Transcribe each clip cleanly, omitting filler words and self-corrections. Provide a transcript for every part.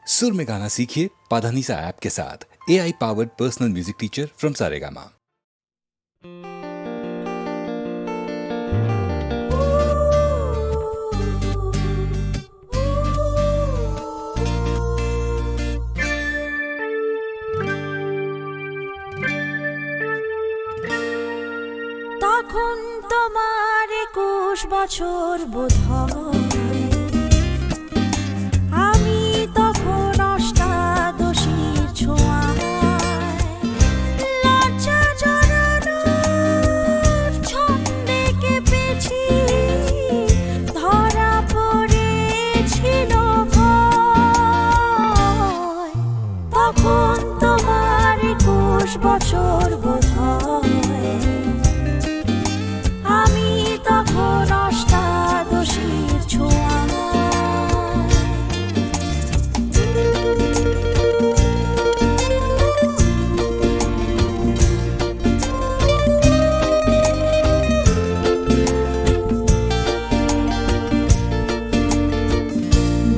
सुर में गाना सीखिए पाधानीसा ऐप के साथ। AI powered personal music teacher from Saregama. তখন তোমার 21 বছর বোধহয়, আমি তখন অষ্টাদশীর ছোঁয়ায়। লজ্জা জড়ানোর ছন্দে কেঁপেছি, ধরা পড়েছিল ভয়। তখন তোমার 21 বছর বোধহয়, আমি তখন অষ্টাদশীর ছোঁয়ায়।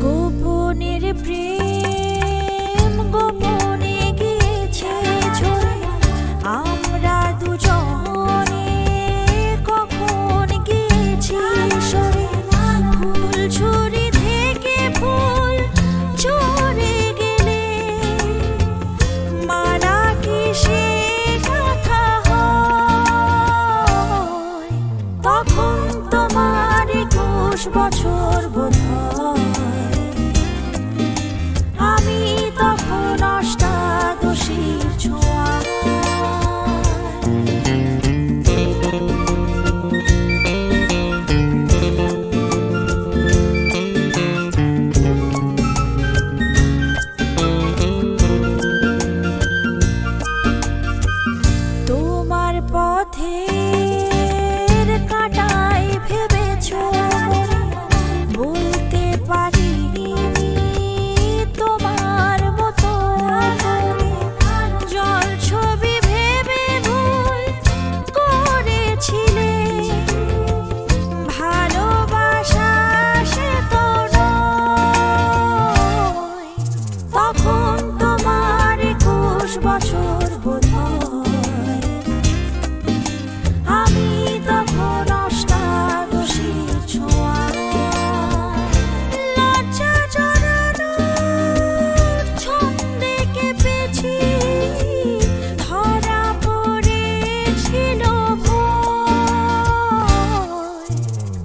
গোপনের প্রেম গোপনে গিয়েছে ঝরে, আমরা দুজনে কখন গিয়েছি সরে। ফুল ঝুরি থেকে ফুল ঝরে গেলে মারা কি সে কথা হয়? তখন তোমার 21 বছর বোধহয়, আমি তখন অষ্টাদশীর ছোঁয়ায়। তোমার পথের কাঁটায় ভেবেছো বলতে পারিনি তোমার মতো করে। জল ছবি ভেবে ভুল করেছিলে, ভালোবাসা সে তো নয়। তখন তোমার 21 বছর বোধহয়, আমি তখন অষ্টাদশীর ছোঁয়ায়। লজ্জা জড়ানোর ছন্দে কেঁপেছি, ধরা পড়েছিল ভয়।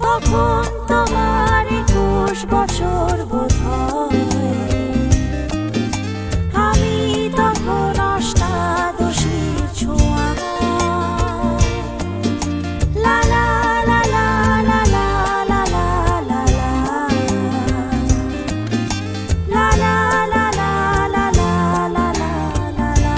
তখন তোমার 21 বছর বোধহয়, আমি তখন অষ্টাদশীর ছোঁয়ায়। লা লা লা লা লা লা লা লা লা লা। লা লা লা লা লা লা লা লা লা।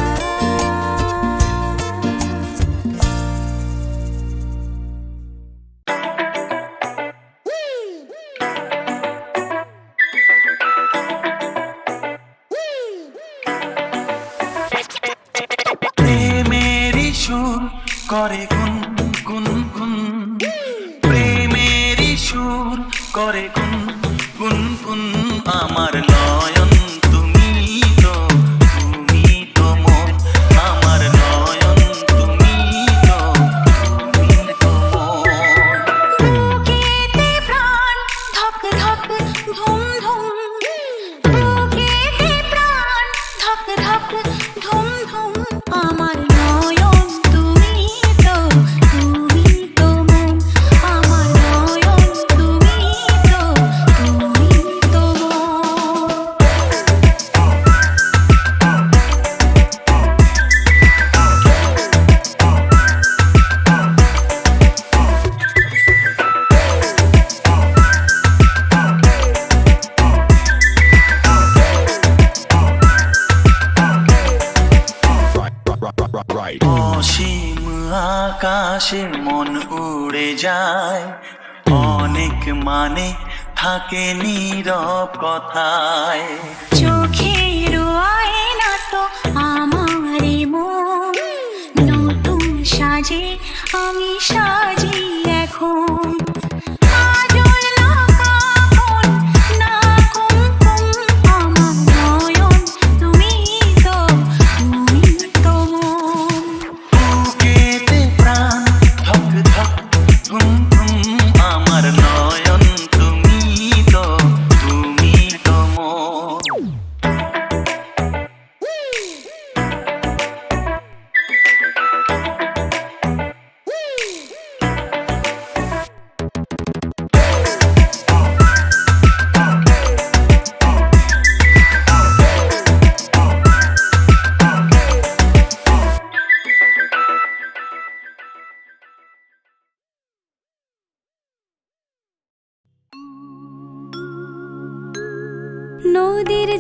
প্রেমেরই সুর করে গুন গুন গুন, প্রেমেরই সুর করে গুন গুন গুন। আমার নয়ন তুমি তো, তুমি তো মন। আমার নয়ন তুমি তো, তুমি তো মন। বুকেতে প্রাণ ধক ধক ধুম ধুম, বুকেতে প্রাণ ধক ধক ধুম ধুম। আমার নয়ন তুমি তো, তুমি তো মন। আমার নয়ন তুমি তো, তুমি তো অসীম আকাশে মন উড়ে যায়, অনেক মানে থাকে নীরব কথায়। চোখের আয়না তো আমারই মন, নতুন সাজে আমি সাজি এখন। কাজল না কাফন না কুমকুম, আমার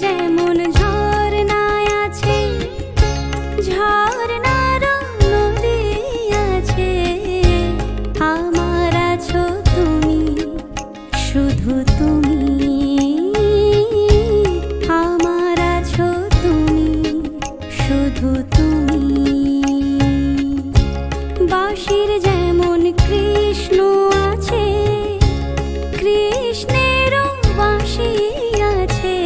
যেমন ঝর্ণায় আছে, ঝর্ণার নদী আছে, আমার আছো তুমি, শুধু তুমি, আমার আছো তুমি, শুধু তুমি। বাঁশির যেমন কৃষ্ণ আছে, কৃষ্ণেরও বাঁশি আছে,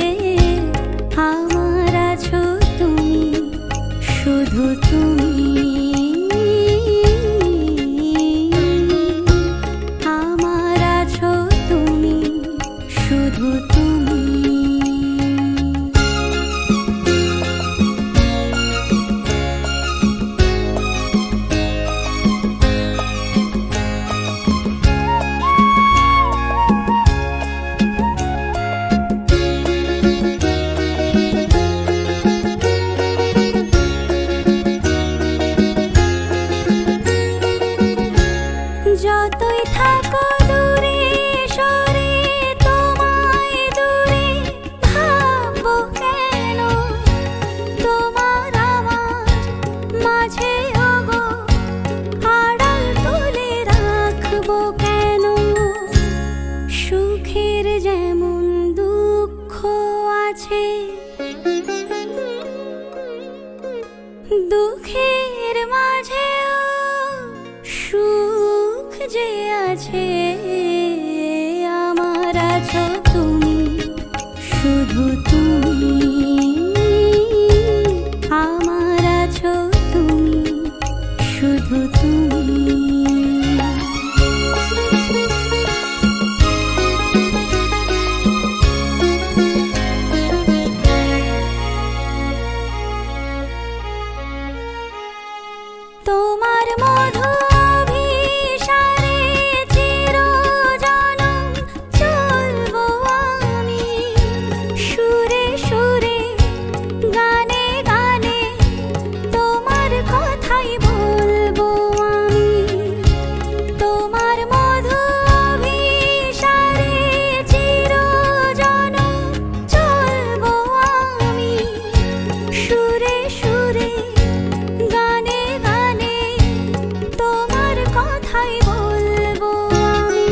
আমার আছো তুমি, শুধু তুমি, আমার আছো তুমি, শুধু তুমি। যতই থাকো দূরে সরে, তোমায় দূরে ভাববো কেন, তোমার আমার মাঝে ওগো আড়াল তুলে রাখবো কেন। সুখের যেমন দুঃখ আছে, দুঃখের মাঝেও সুখ যে আছে, আমার আছো তুমি, শুধু তুমি, আমার আছো তুমি, শুধু তুমি। তোমার মধু অভিসারে চিরজনম চলবো আমি, সুরে সুরে গানে গানে তোমার কথাই বলবো আমি। তোমার মধু অভিসারে চিরজনম চলবো আমি, সুরে সুরে গানে গানে তোমার কথাই বলবো আমি।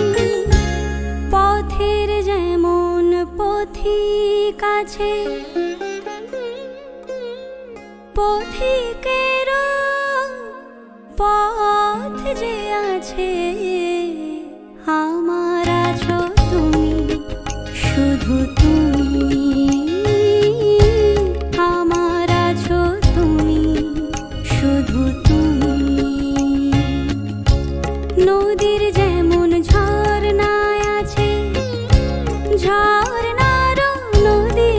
পথের যেমন পথিক আছে, পথিকেরও পথ যে আছে, আমার আছো তুমি, শুধু তুমি, আমার আছো তুমি, শুধু তুমি। নদীর যেমন ঝর্ণায় আছে, ঝর্ণার নদী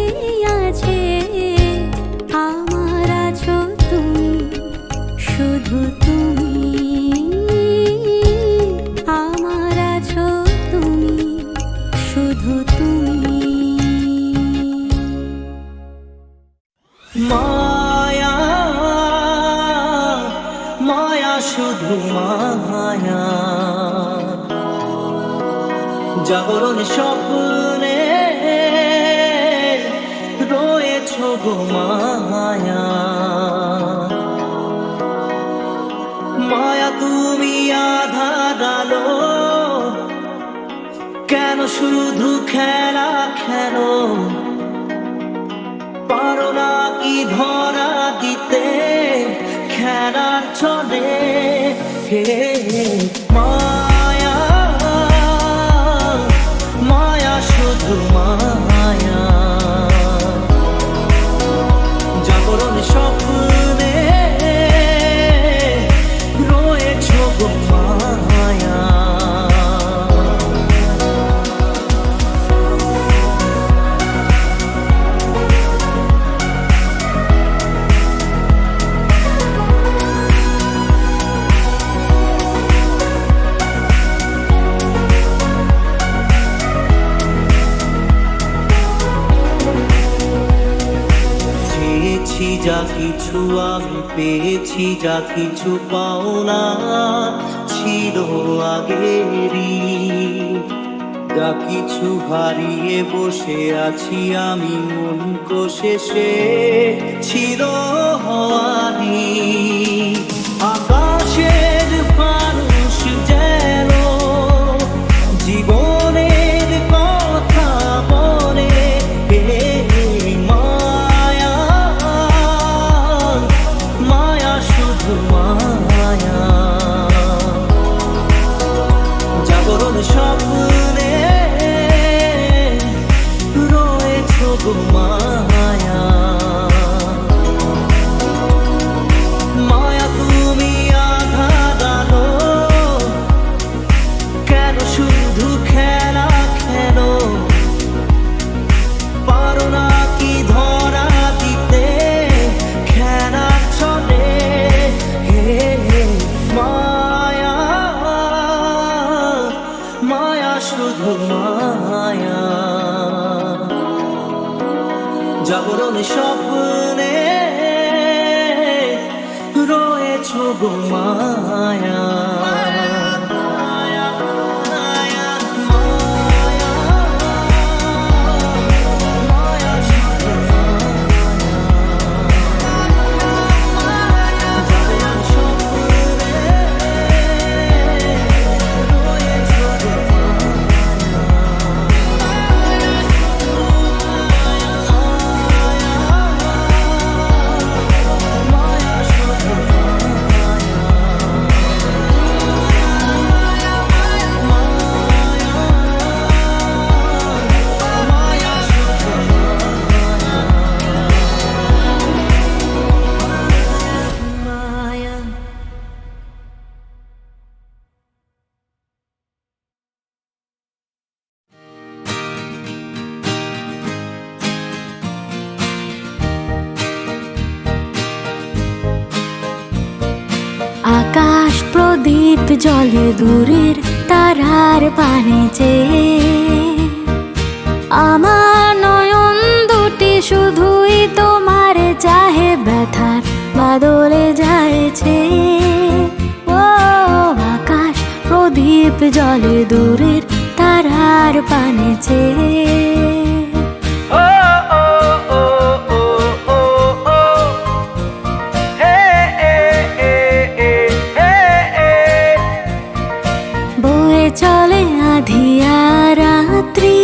আছে, আমার আছো তুমি, শুধু তুমি, আমার আছো তুমি, শুধু তুমি। মায়া মায়া শুধু মায়া, জাগরণ স্বপ্নে রয়েছ গো মায়া। মায়া তুমি আধার আলো, কেন শুধু খেলা খেলো, পারো না কি ধরা দিতে খেলার চলে। হে মায়া মায়া শুধু মায়া, জাগরণ স্বপ্নে রয়েছ গো মায়া। পেয়েছি যা কিছু আমি পেয়েছি, যা কিছু পাও না ছিল আগেরই। যা কিছু হারিয়ে বসে আছি আমি মন কষে, সে ছিল হওয়ানি আকাশের মানুষ যেন জীবনের কথা বলে মায়া মায়া শুধু মায়া জাগরণ স্বপ্নে রয়েছ গো মায়া মায়া তুমি আঘাত আনো কেন শুধু খেলা খেলো পারো না কি ধরা দিতে খেলা চলে হে মায়া মায়া শুধু মায়া জাগরণ স্বপ্নে রয়েছ গো মায়া আকাশ প্রদীপ জলে দূরের তারার পানে চেয়ে আমার নয়ন দুটি শুধুই তোমার চাহে ব্যথার বাদলে যাইছে ও আকাশ প্রদীপ জলে দূরের তারার পানে চেয়ে চলে আধিয়া রাত্রি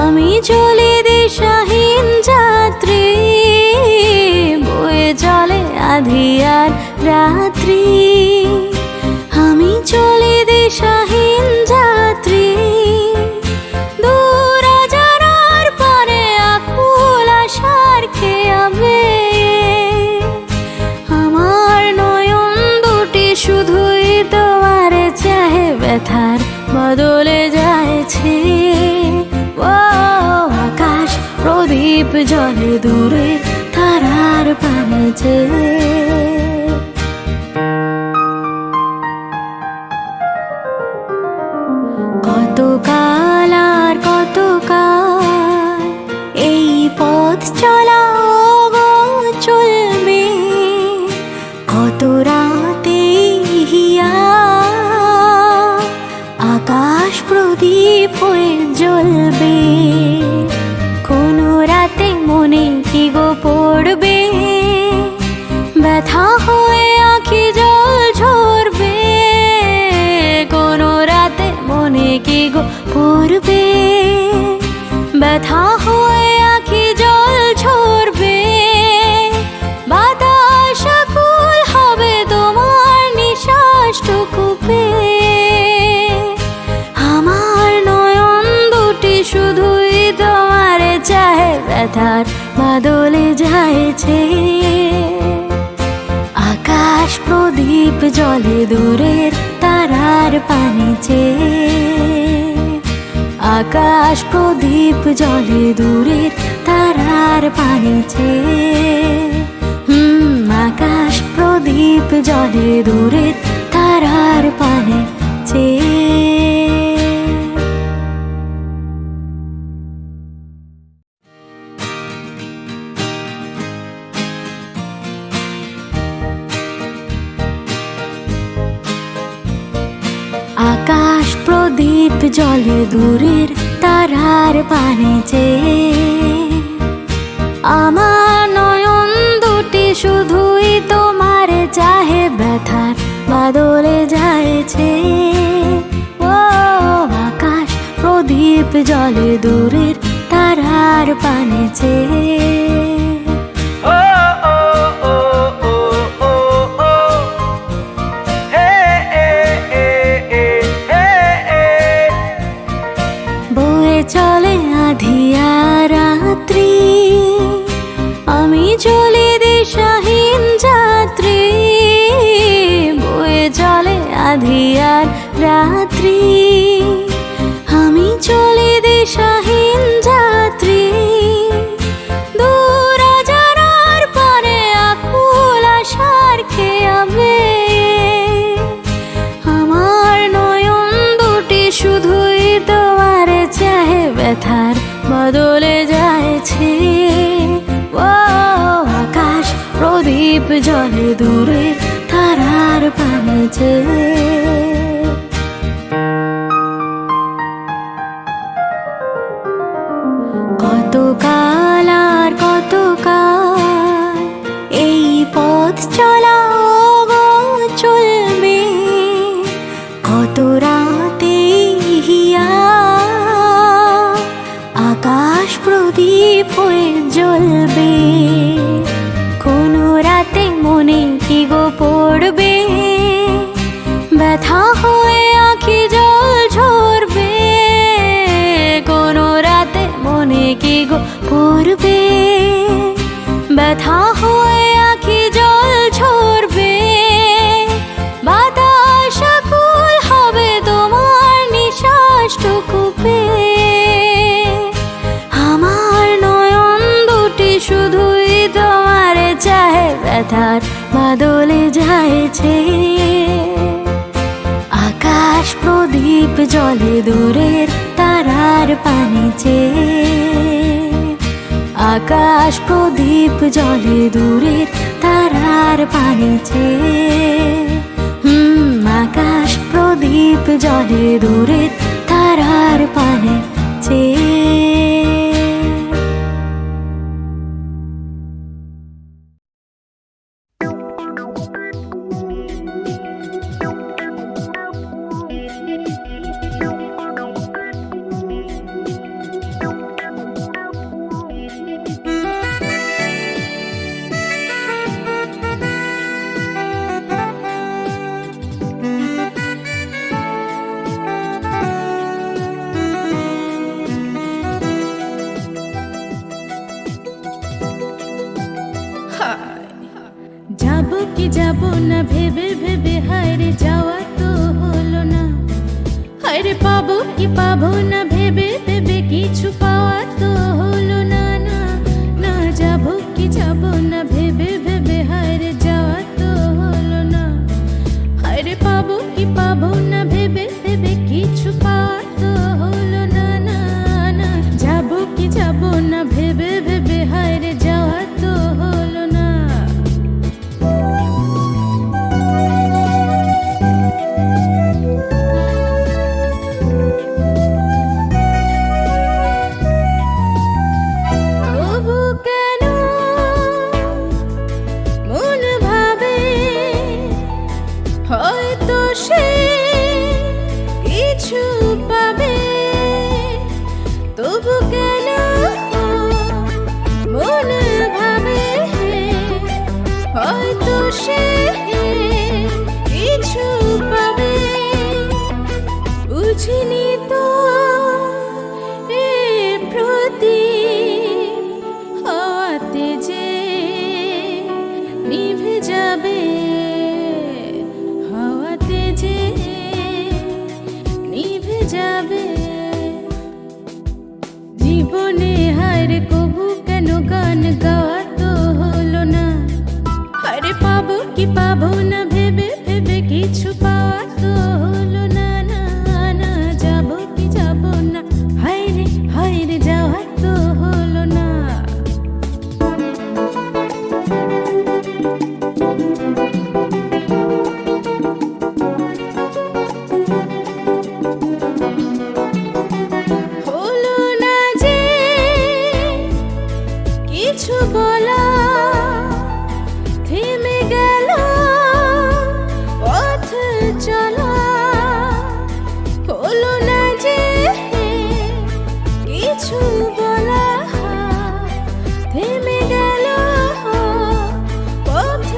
আমি চলে দিশাহীন যাত্রী বয়ে চলে আধিয়ার রাত্রি আমি চলে দিশাহীন যাত্রী দূর জানার পরে আকুল আশার খেয়াবে আমার নয়ন দুটি শুধুই তোমার চাহে ব্যথার বদলে যাচ্ছে ও আকাশ প্রদীপ জলে দূরে তারার পানে চেয়ে কতকাল আর কতকাল এই পথ চলা গো চলবে কত রাতে হিয়া আকাশ প্রদীপ হয়ে জ্বলবে কোনো রাতে মনে কি গো পড়বে ব্যথা হয়ে আঁখি জল ঝরবে কোনো রাতে মনে কি গো পড়বে ব্যথা হয়ে আঁখি জল ঝরবে বাতাস আকুল হবে তোমার নিঃশ্বাসটুকু আমার নয়ন দুটি শুধুই তোমার চাহে ব্যথার বাদলে যাইছে আকাশ প্রদীপ জলে দূরের তারার পানে চেয়ে আকাশ প্রদীপ জলে দূরের তারার পানে চেয়ে আকাশ প্রদীপ জলে দূরের তারার পানে চেয়ে আকাশ প্রদীপ প্রদীপ জলে দূরের তারার পানে চেয়ে আমার নয়ন দুটি শুধুই তোমার চাহে ব্যথার বাদলে যাইছে ও আকাশ প্রদীপ জলে দূরের তারার পানে চেয়ে বয়ে চলে আধিয়া রাত্রি আমি চলি দিশাহীন যাত্রী বয়ে চলে আধিয়ার রাত্রি আমি চলি দিশাহীন যাত্রী দূর যারার পরে আকুল আশার খেয়াবে আমার নয়ন দুটি শুধুই তোমার চাহে ব্যথার বদলে যাইছে ও আকাশ প্রদীপ জলে দূরে তারার পানে চেয়ে কতকাল আর কতকাল এই পথ চলা গো চলবে কত রাতে হিয়া আকাশ প্রদীপ হয়ে জ্বলবে কোনো রাতে মনে কি গো পড়বে ব্যথা হয়ে আঁখি জল ঝরবে কোনো রাতে মনে কি গো পড়বে ব্যথা হয়ে আঁখি জল ঝরবে বাতাস আকুল হবে তোমার নিঃশ্বাসটুকু পেয়ে আমার নয়ন দুটি শুধুই তোমার চাহে ব্যথার বাদলে যাইছে আকাশ প্রদীপ জলে দূরের তারার পানে চেয়ে আকাশ প্রদীপ জলে দূরের তারার পানে চেয়ে আকাশ প্রদীপ জলে দূরের তারার পানে চেয়ে যাবো কি যাবো না ভেবে ভেবে হায়রে যাওয়া তো হলো না হায়রে পাবো কি পাবো না ভেবে ভেবে কিছু পাওয়া তো হলো না না না যাবো কি যাবো না ভেবে ভেবে হায়রে যাওয়া তো হলো না হায়রে পাবো কি পাবো না ভেবে ভেবে কিছু পাওয়া তো হলো না না না যাবো কি যাবো না ভেবে ভেবে হায়রে যাওয়া তো হলো না তবু কেন মন ভাবে হয়তো সে কিছু পাবে তবু কেন মন ভাবে হয়তো সে কিছু পাবে বুঝিনি তো এ প্রদীপ হাওয়াতে যে নিভে যাবে হাওয়াতে যে নিভে যাবে জীবনে হায়রে কবু কেন গান গাওয়া তো হলো না হায়রে পাবো কি পাবো না ভেবে ভেবে কিছু পাওয়া তো হলো না না না যাবো কি যাবো না হায়রে হায়রে যাওয়া তো হলো না কিছু বলা থেমে গেল পথ চলা হলো না যে কিছু বলা থেমে গেল পথ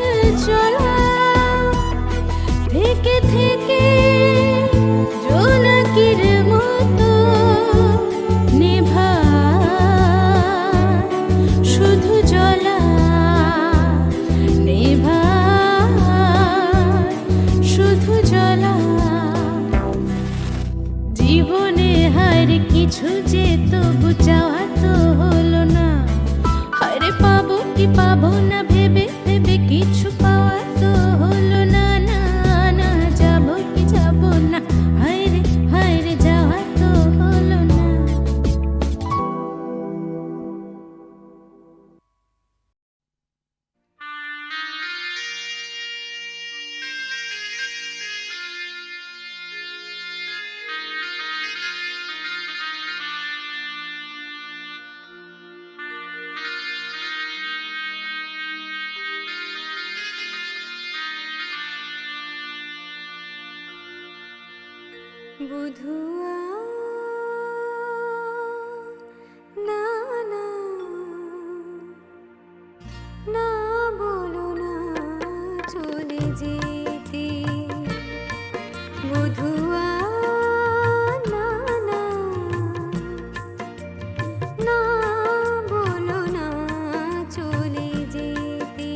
চলা থেকে থেকে জোনাকির মতো নেভা শুধু জ্বলা নেভা শুধু জ্বলা জীবনে হার কিছু যে তবু চাওয়া তো হলো না হারে পাবো কি পাবো না ভেবে ভেবে কিছু পাওয়া তো হলো না না না যাবো কি যাবো না হায়রে হায়রে যাওয়া তো হলো না বুধুয়া না না না বলো না চলে যেতে বুধুয়া না না না বলো না চলে যেতে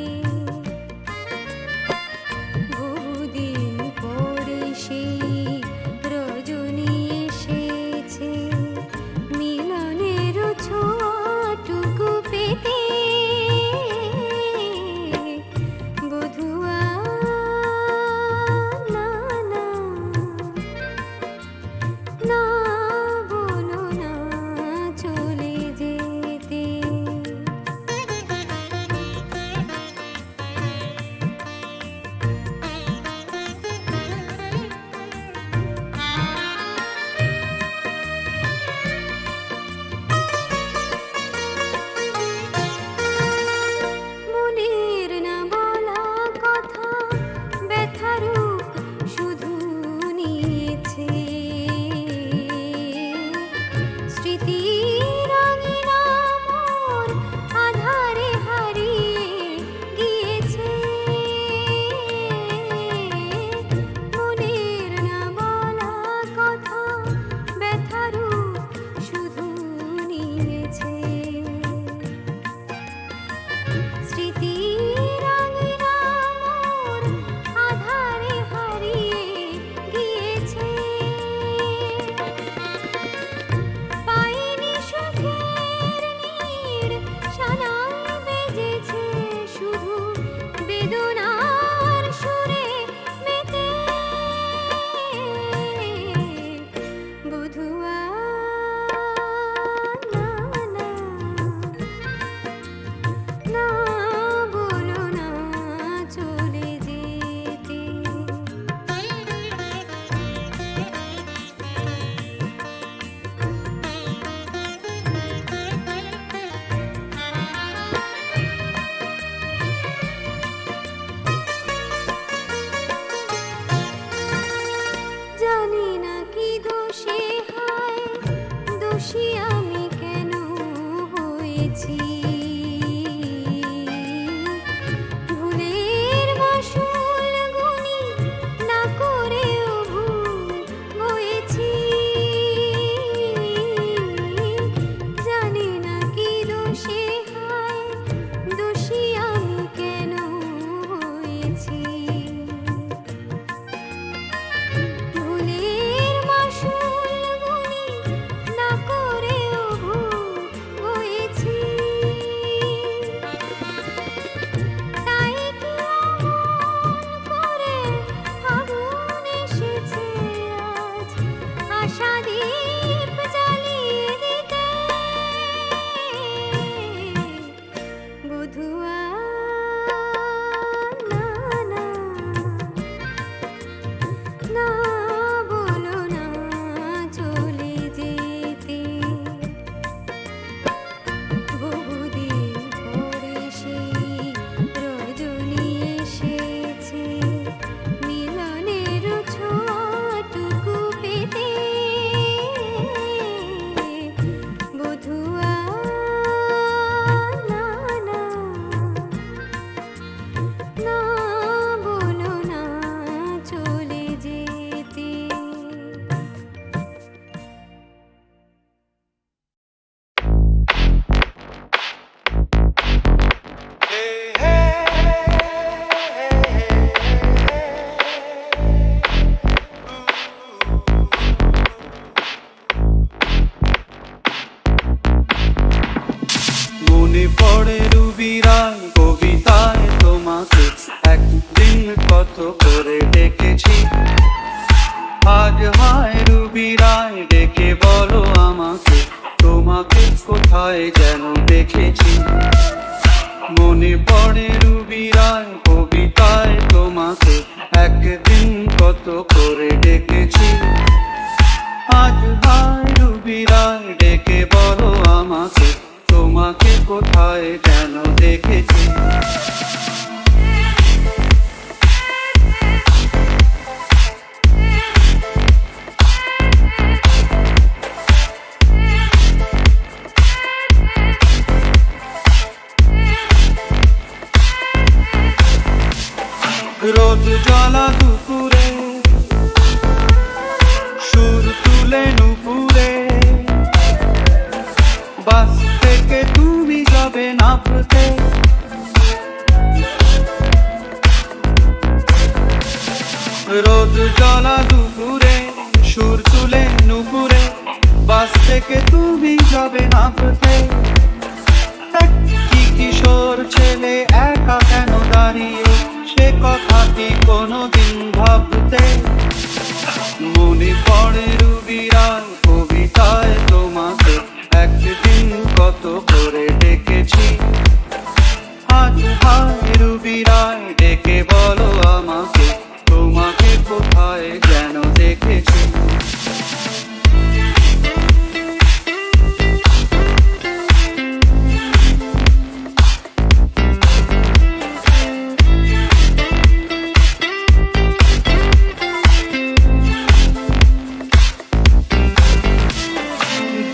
বহুদিন পরে সেই রজনী এসে পড়ে রুবিরার কবিতায় তোমাকে একদিন কত করে ডেকেছি। আজ হায় রুবিরায় ডেকে বলো আমাকে, তোমাকে কোথায় যেন দেখেছি। মনে পড়ে রুবিরার কবিতায় তোমাকে একদিন কত করে ডেকেছি। আজ হায় রুবিরায় ডেকে বলো আমাকে, তোমাকে কোথায় যেন দেখেছি। রোদ জ্বালা দুপুরে সুর তুলে নুপুরে, বাস থেকে তুমি যাবে নামতে। রোদ জ্বালা দুপুরে সুর তুলে নুপুরে, বাস থেকে তুমি যাবে নামতে। কি কিশোর ছেলে একা কেন দাঁড়িয়ে, সে কথা কি কোনোদিন ভাবতে। মনে পড়ে রুবিরার কবিতায় তোমাকে একদিন কত করে ডেকেছি। আজ হায় রুবিরায় ডেকে বলো আমাকে, তোমাকে কোথায় যেন দেখেছি।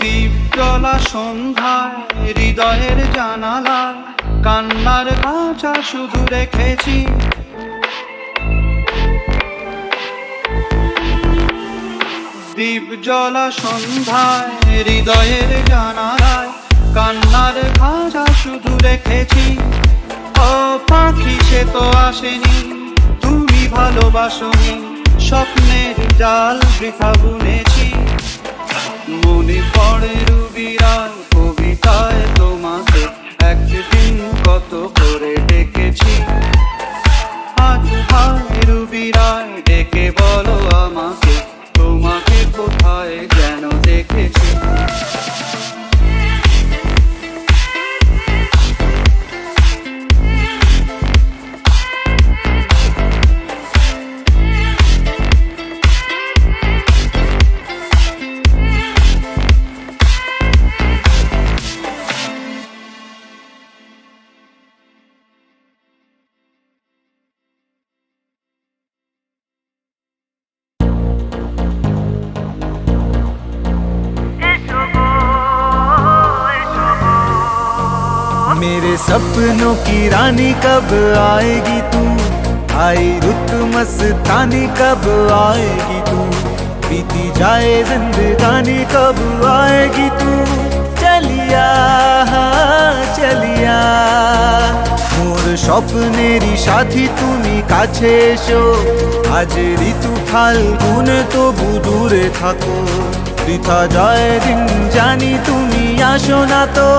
দীপজ্বলা সন্ধ্যায় হৃদয়ের জানালায় কান্নার কাঁচা শুধু রেখেছি। দীপজ্বলা সন্ধ্যায় হৃদয়ের জানালায় কান্নার খাঁচা শুধু রেখেছি। ও পাখি সে তো আসেনি, তুমি ভালোবাসোনি, স্বপ্নের জাল বৃথা বুনেছি। মনে পড়ে রুবিরার কবিতায় তোমাকে একদিন কত করে ডেকেছি। আজ হায় রুবিরায় ডেকে বলো আমাকে, তোমাকে কোথায় যেন দেখেছি। मेरे सपनों की रानी कब आएगी तू, आई रुत मस्तानी कब आएगी तू, बीती जाए जिंदगानी कब आएगी तू। चलिया चलिया मोर স্বপ্নেরই সাথী তুমি কাছে এসো। আজ ঋতু ফাল্গুন তবু দূরে থাকো, বৃথা যায় দিন জানি তুমি আসো না তো।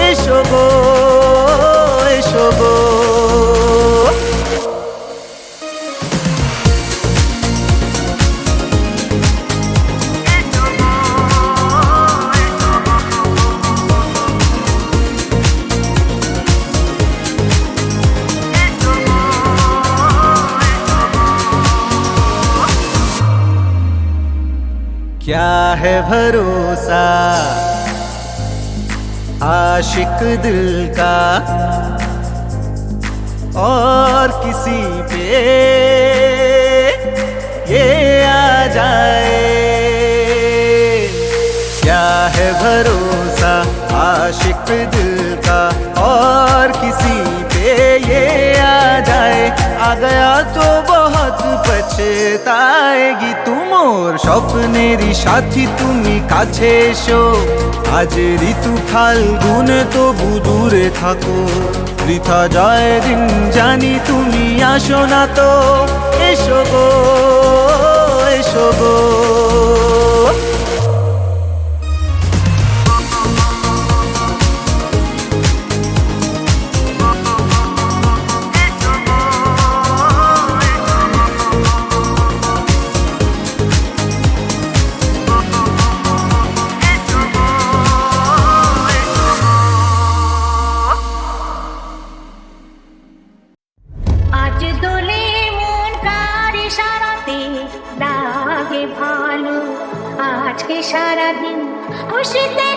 এসো গো এসো গো। क्या है भरोसा आशिक दिल का और किसी पे ये आ जाए। क्या है भरोसा आशिक दिल का और किसी पे ये आ जाए। आ गया तो बहुत पछताएगी तू। मोर স্বপ্নেরই সাথী তুমি কাছে এসো। আজ ঋতু ফাল্গুন তবু দূরে থাকো, বৃথা যায় দিন জানি তুমি আসো না তো। এসো গো এসো গো। আজকে সারাদিন খুশিতে